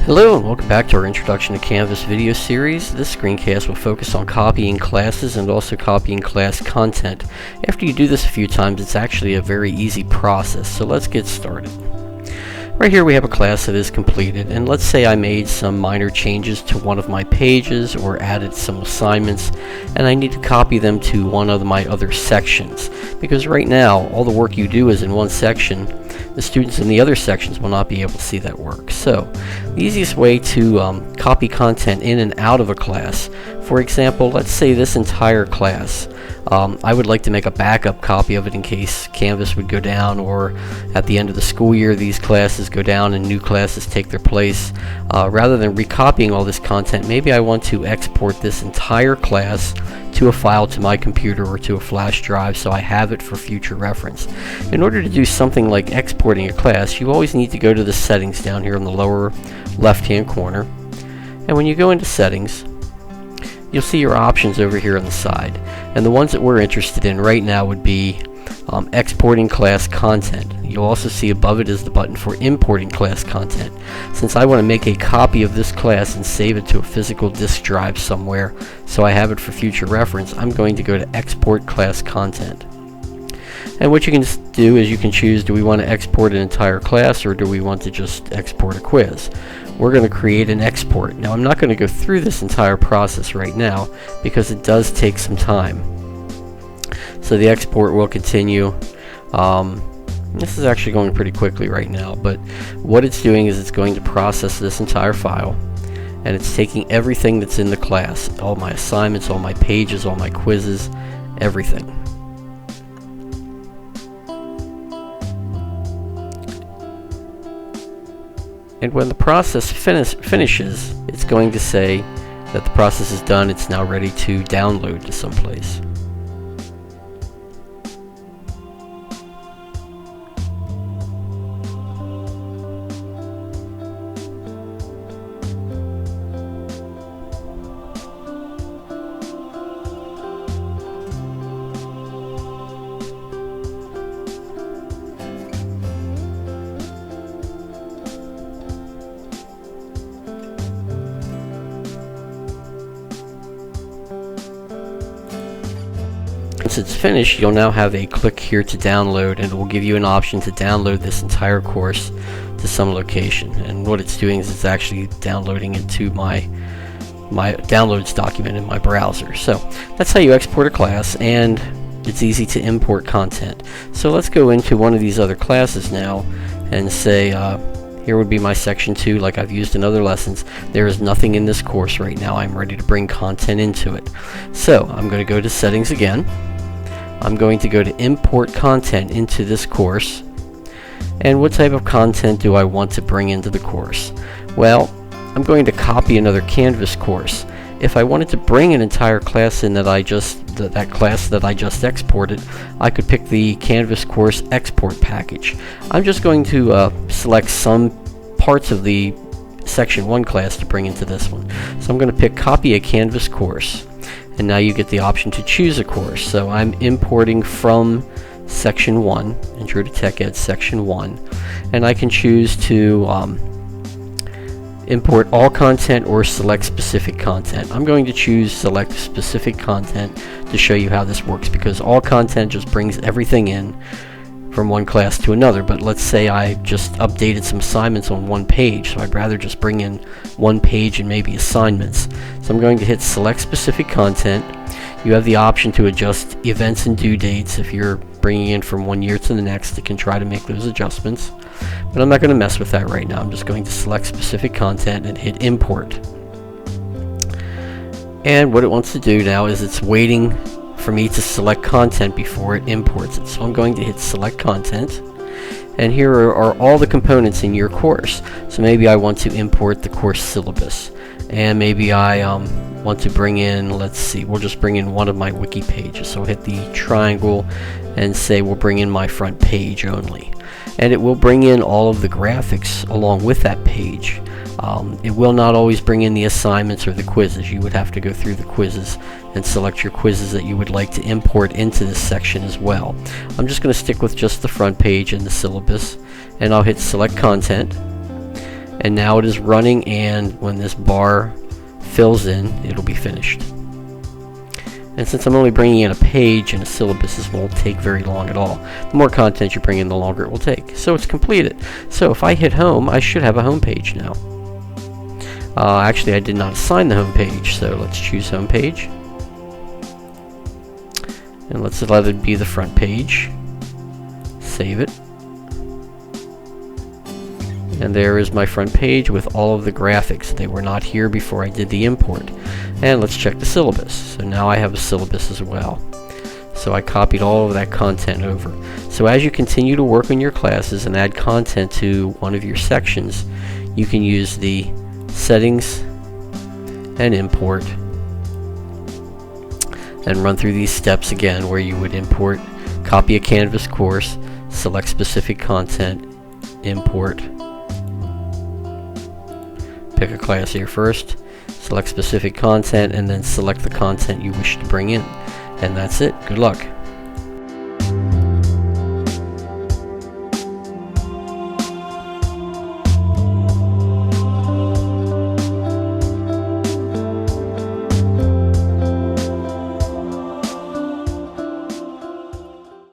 Hello and welcome back to our Introduction to Canvas video series. This screencast will focus on copying classes and also copying class content. After you do this a few times, it's actually a very easy process, so let's get started. Right here we have a class that is completed, and let's say I made some minor changes to one of my pages or added some assignments, and I need to copy them to one of my other sections, because right now all the work you do is in one section. The students in the other sections will not be able to see that work. So the easiest way to copy content in and out of a class, for example, let's say this entire class, I would like to make a backup copy of it in case Canvas would go down, or at the end of the school year these classes go down and new classes take their place. Rather than recopying all this content, maybe I want to export this entire class to a file to my computer or to a flash drive so I have it for future reference. In order to do something like exporting a class, you always need to go to the settings down here in the lower left hand corner, and when you go into settings you'll see your options over here on the side, and the ones that we're interested in right now would be exporting class content. You'll also see above it is the button for importing class content. Since I want to make a copy of this class and save it to a physical disk drive somewhere so I have it for future reference, I'm going to go to export class content. And what you can do is you can choose, do we want to export an entire class or do we want to just export a quiz? We're going to create an export. Now I'm not going to go through this entire process right now because it does take some time. So the export will continue. This is actually going pretty quickly right now, but what it's doing is it's going to process this entire file, and it's taking everything that's in the class, all my assignments, all my pages, all my quizzes, everything. And when the process finishes, it's going to say that the process is done, it's now ready to download to someplace. Once it's finished, you'll now have a click here to download, and it will give you an option to download this entire course to some location. And what it's doing is it's actually downloading it to my downloads document in my browser. So that's how you export a class, and it's easy to import content. So let's go into one of these other classes now and say here would be my section 2, like I've used in other lessons. There is nothing in this course right now. I'm ready to bring content into it. So I'm going to go to settings again. I'm going to go to import content into this course. And what type of content do I want to bring into the course? Well, I'm going to copy another Canvas course. If I wanted to bring an entire class in that class that I just exported, I could pick the Canvas course export package. I'm just going to select some parts of the section 1 class to bring into this one. So I'm going to pick copy a Canvas course, and now you get the option to choose a course. So I'm importing from section 1, Intro to Tech Ed section 1, and I can choose to import all content or select specific content. I'm going to choose select specific content to show you how this works, because all content just brings everything in from one class to another. But let's say I just updated some assignments on one page, so I'd rather just bring in one page and maybe assignments. So I'm going to hit select specific content. You have the option to adjust events and due dates. If you're bringing in from one year to the next, it can try to make those adjustments. But I'm not going to mess with that right now. I'm just going to select specific content and hit import. And what it wants to do now is it's waiting for me to select content before it imports it. So I'm going to hit select content, and here are all the components in your course. So maybe I want to import the course syllabus, and maybe I want to bring in, let's see, we'll just bring in one of my wiki pages. So hit the triangle and say we'll bring in my front page only, and it will bring in all of the graphics along with that page. It will not always bring in the assignments or the quizzes. You would have to go through the quizzes and select your quizzes that you would like to import into this section as well. I'm just going to stick with just the front page and the syllabus, and I'll hit select content, And now it is running, and when this bar fills in, it'll be finished. And since I'm only bringing in a page and a syllabus, this won't take very long at all. The more content you bring in, the longer it will take. So it's completed. So if I hit home, I should have a home page now. Actually, I did not assign the home page, so let's choose home page. And let's let it be the front page. Save it. And there is my front page with all of the graphics. They were not here before I did the import. And let's check the syllabus. So now I have a syllabus as well. So I copied all of that content over. So as you continue to work on your classes and add content to one of your sections, you can use the settings and import and run through these steps again, where you would import, copy a Canvas course, select specific content, import, pick a class here first, select specific content, and then select the content you wish to bring in. And that's it. Good luck.